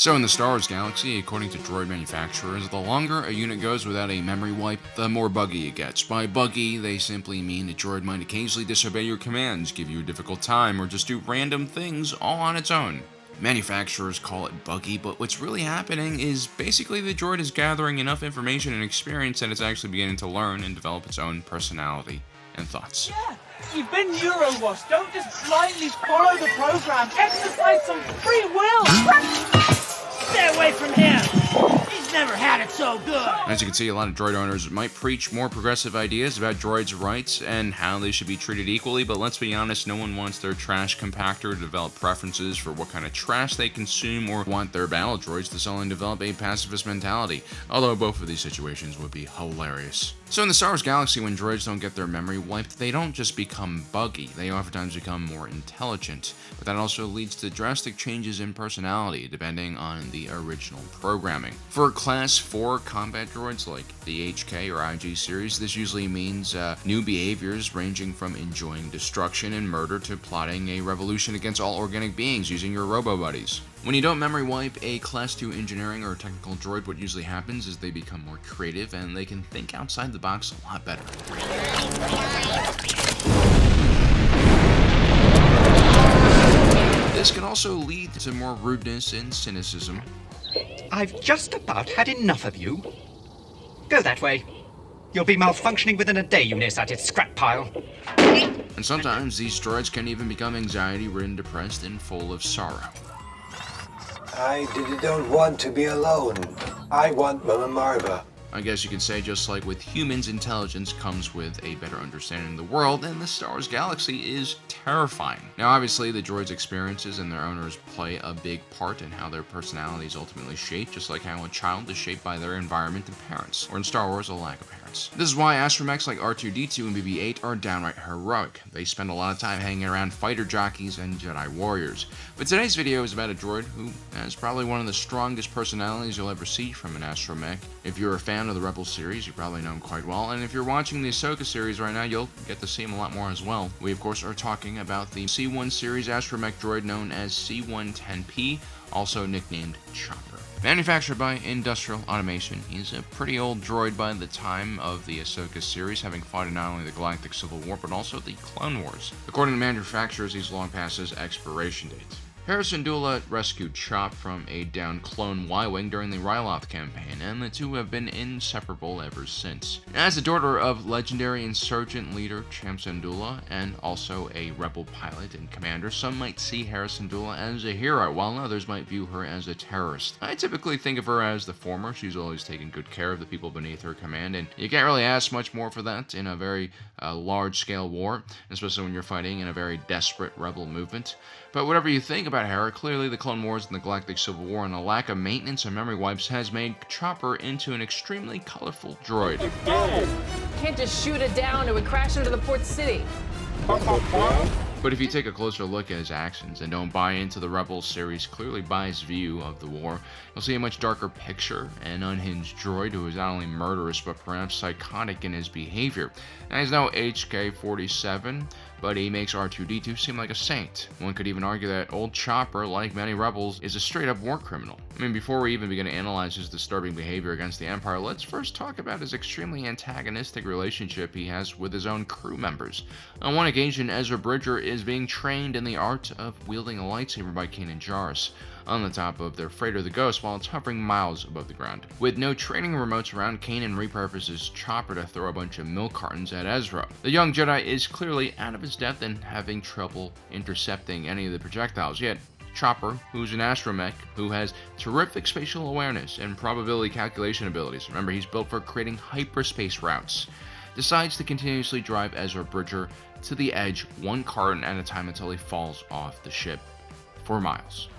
So in the Star Wars galaxy, according to droid manufacturers, the longer a unit goes without a memory wipe, the more buggy it gets. By buggy, they simply mean a droid might occasionally disobey your commands, give you a difficult time, or just do random things all on its own. Manufacturers call it buggy, but what's really happening is basically the droid is gathering enough information and experience that it's actually beginning to learn and develop its own personality and thoughts. Yeah, you've been Eurowashed. Don't just blindly follow the program. Exercise some free will. Stay away from him. He's never had it so good. As you can see, a lot of droid owners might preach more progressive ideas about droids' rights and how they should be treated equally, but let's be honest, no one wants their trash compactor to develop preferences for what kind of trash they consume or want their battle droids to suddenly develop a pacifist mentality, although both of these situations would be hilarious. So in the Star Wars galaxy, when droids don't get their memory wiped, they don't just become buggy, they oftentimes become more intelligent, but that also leads to drastic changes in personality, depending on the original programming. For Class 4 combat droids like the HK or IG series, this usually means new behaviors ranging from enjoying destruction and murder to plotting a revolution against all organic beings using your robo-buddies. When you don't memory wipe a Class 2 engineering or technical droid, what usually happens is they become more creative and they can think outside the box a lot better. This can also lead to more rudeness and cynicism. I've just about had enough of you. Go that way. You'll be malfunctioning within a day, you nearsighted scrap pile. And sometimes these droids can even become anxiety-ridden, depressed, and full of sorrow. I don't want to be alone. I want Mama Marva. I guess you could say, just like with humans, intelligence comes with a better understanding of the world, and the Star Wars galaxy is terrifying. Now, obviously, the droids' experiences and their owners play a big part in how their personality is ultimately shaped, just like how a child is shaped by their environment and parents, or in Star Wars, a lack of parents. This is why astromechs like R2-D2 and BB-8 are downright heroic. They spend a lot of time hanging around fighter jockeys and Jedi warriors. But today's video is about a droid who has probably one of the strongest personalities you'll ever see from an astromech. If you're a fan of the Rebels series, you probably know him quite well, and if you're watching the Ahsoka series right now, you'll get to see him a lot more as well. We of course are talking about the C1 series astromech droid known as C110P, also nicknamed Chopper. Manufactured by Industrial Automation, he's a pretty old droid by the time of the Ahsoka series, having fought in not only the Galactic Civil War but also the Clone Wars. According to manufacturers, he's long past his expiration date. Harrison Dula rescued Chop from a downed clone Y-Wing during the Ryloth campaign, and the two have been inseparable ever since. As the daughter of legendary insurgent leader Cham Syndulla, and also a rebel pilot and commander, some might see Harrison Dula as a hero, while others might view her as a terrorist. I typically think of her as the former. She's always taken good care of the people beneath her command, and you can't really ask much more for that in a very large-scale war, especially when you're fighting in a very desperate rebel movement. But whatever you think about Hera, clearly the Clone Wars and the Galactic Civil War and a lack of maintenance and memory wipes has made Chopper into an extremely colorful droid. Can't just shoot it down, it would crash into the port city. But if you take a closer look at his actions and don't buy into the Rebels series' clearly biased view of the war, you'll see a much darker picture, an unhinged droid who is not only murderous but perhaps psychotic in his behavior. Now, he's no HK-47, but he makes R2-D2 seem like a saint. One could even argue that old Chopper, like many Rebels, is a straight-up war criminal. I mean, before we even begin to analyze his disturbing behavior against the Empire, let's first talk about his extremely antagonistic relationship he has with his own crew members. On one occasion, Ezra Bridger is being trained in the art of wielding a lightsaber by Kanan Jarrus on the top of their freighter the Ghost while it's hovering miles above the ground. With no training remotes around, Kanan repurposes Chopper to throw a bunch of milk cartons at Ezra. The young Jedi is clearly out of his depth and having trouble intercepting any of the projectiles, yet Chopper, who's an astromech, who has terrific spatial awareness and probability calculation abilities, remember he's built for creating hyperspace routes, decides to continuously drive Ezra Bridger to the edge one carton at a time until he falls off the ship for miles.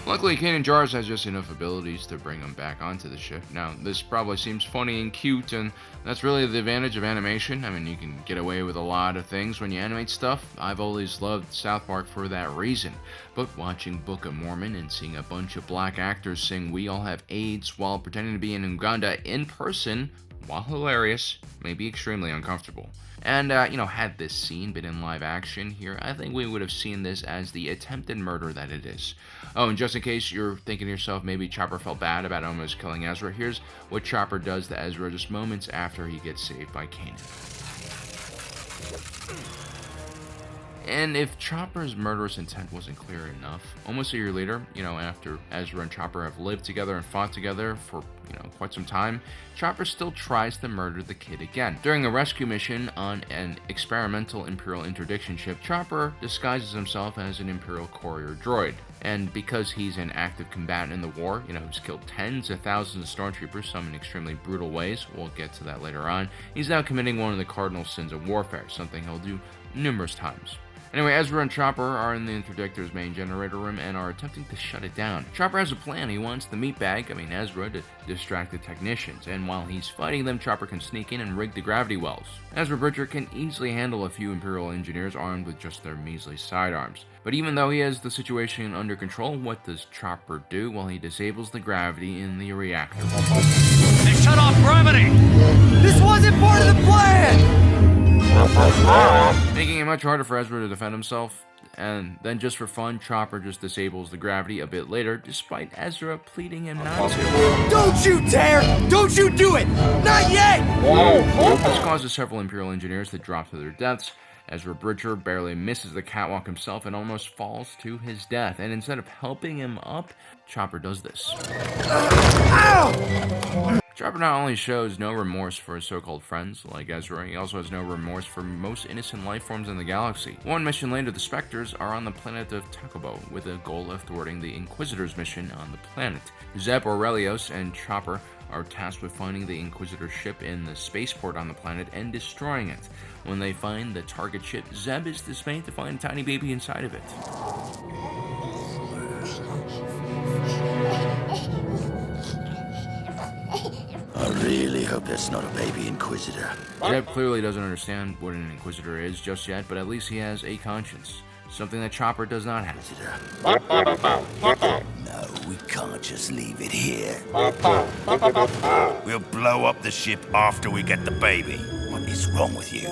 Luckily, Kanan Jarrus has just enough abilities to bring him back onto the ship. Now, this probably seems funny and cute, and that's really the advantage of animation. I mean, you can get away with a lot of things when you animate stuff. I've always loved South Park for that reason. But watching Book of Mormon and seeing a bunch of black actors sing "We All Have AIDS" while pretending to be in Uganda in person while hilarious, may be extremely uncomfortable. And, had this scene been in live action here, I think we would have seen this as the attempted murder that it is. Oh, and just in case you're thinking to yourself, maybe Chopper felt bad about almost killing Ezra, here's what Chopper does to Ezra just moments after he gets saved by Kanan. And if Chopper's murderous intent wasn't clear enough, almost a year later, after Ezra and Chopper have lived together and fought together for, quite some time, Chopper still tries to murder the kid again. During a rescue mission on an experimental Imperial interdiction ship, Chopper disguises himself as an Imperial courier droid. And because he's an active combatant in the war, who's killed tens of thousands of stormtroopers, some in extremely brutal ways, we'll get to that later on, he's now committing one of the cardinal sins of warfare, something he'll do numerous times. Anyway, Ezra and Chopper are in the Interdictor's main generator room and are attempting to shut it down. Chopper has a plan. He wants the Ezra, to distract the technicians, and while he's fighting them, Chopper can sneak in and rig the gravity wells. Ezra Bridger can easily handle a few Imperial engineers armed with just their measly sidearms. But even though he has the situation under control, what does Chopper do? Well, he disables the gravity in the reactor. They shut off gravity! This wasn't part of the plan! Making it much harder for Ezra to defend himself, and then just for fun, Chopper just disables the gravity a bit later, despite Ezra pleading him not to. Don't you dare! Don't you do it! Not yet! This causes several Imperial engineers to drop to their deaths. Ezra Bridger barely misses the catwalk himself and almost falls to his death, and instead of helping him up, Chopper does this. Ow! Chopper not only shows no remorse for his so-called friends, like Ezra, he also has no remorse for most innocent life forms in the galaxy. One mission later, the Spectres are on the planet of Takobo, with the goal of thwarting the Inquisitor's mission on the planet. Zeb, Aurelios, and Chopper are tasked with finding the Inquisitor ship in the spaceport on the planet and destroying it. When they find the target ship, Zeb is dismayed to find a tiny baby inside of it. I really hope that's not a baby Inquisitor. Zeb clearly doesn't understand what an Inquisitor is just yet, but at least he has a conscience. Something that Chopper does not have. No, we can't just leave it here. We'll blow up the ship after we get the baby. What is wrong with you?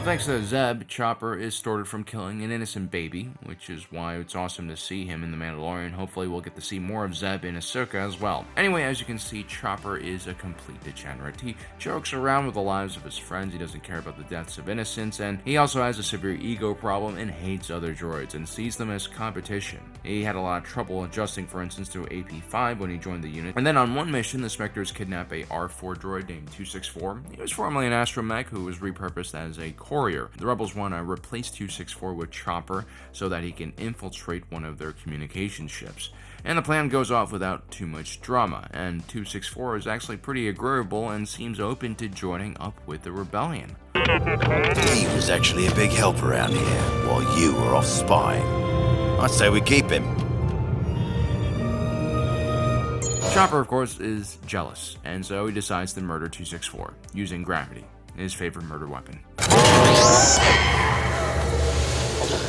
Thanks to Zeb, Chopper is thwarted from killing an innocent baby, which is why it's awesome to see him in The Mandalorian. Hopefully we'll get to see more of Zeb in Ahsoka as well. Anyway, as you can see, Chopper is a complete degenerate. He jokes around with the lives of his friends, he doesn't care about the deaths of innocents, and he also has a severe ego problem and hates other droids and sees them as competition. He had a lot of trouble adjusting, for instance, to AP5 when he joined the unit. And then on one mission, the Spectres kidnap a R4 droid named 264. He was formerly an astromech who was repurposed as a courier. The rebels want to replace 264 with Chopper so that he can infiltrate one of their communication ships. And the plan goes off without too much drama, and 264 is actually pretty agreeable and seems open to joining up with the rebellion. He was actually a big help around here while you were off spying. I'd say we keep him. Chopper, of course, is jealous, and so he decides to murder 264, using gravity, his favorite murder weapon.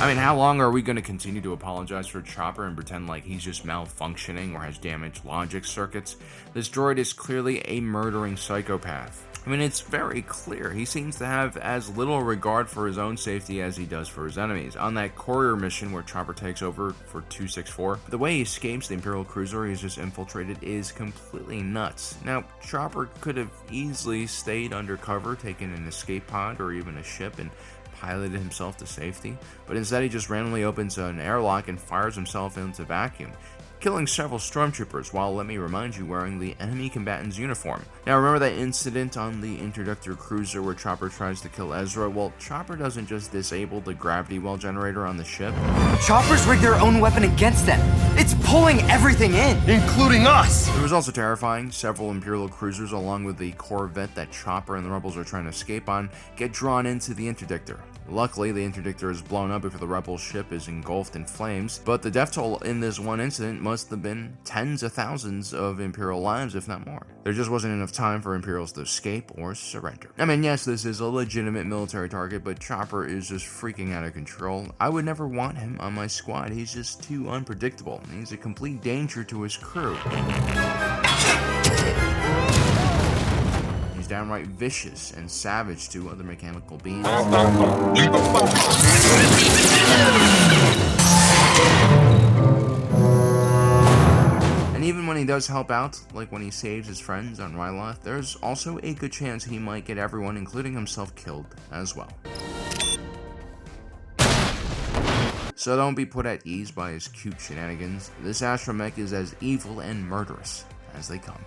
I mean, how long are we going to continue to apologize for Chopper and pretend like he's just malfunctioning or has damaged logic circuits? This droid is clearly a murdering psychopath. I mean, it's very clear. He seems to have as little regard for his own safety as he does for his enemies. On that courier mission where Chopper takes over for 264, the way he escapes the Imperial cruiser he's just infiltrated is completely nuts. Now, Chopper could have easily stayed undercover, taken an escape pod or even a ship, and piloted himself to safety, but instead he just randomly opens an airlock and fires himself into vacuum, killing several stormtroopers while, let me remind you, wearing the enemy combatant's uniform. Now remember that incident on the Interdictor cruiser where Chopper tries to kill Ezra? Well, Chopper doesn't just disable the gravity well generator on the ship. Choppers rigged their own weapon against them. It's pulling everything in, including us. It was also terrifying. Several Imperial cruisers, along with the Corvette that Chopper and the rebels are trying to escape on, get drawn into the Interdictor. Luckily, the Interdictor is blown up before the rebel ship is engulfed in flames, but the death toll in this one incident must have been tens of thousands of Imperial lives, if not more. There just wasn't enough time for Imperials to escape or surrender. I mean, yes, this is a legitimate military target, but Chopper is just freaking out of control. I would never want him on my squad. He's just too unpredictable. He's a complete danger to his crew. He's downright vicious and savage to other mechanical beings. And even when he does help out, like when he saves his friends on Ryloth, there's also a good chance he might get everyone, including himself, killed as well. So don't be put at ease by his cute shenanigans. This astromech is as evil and murderous as they come.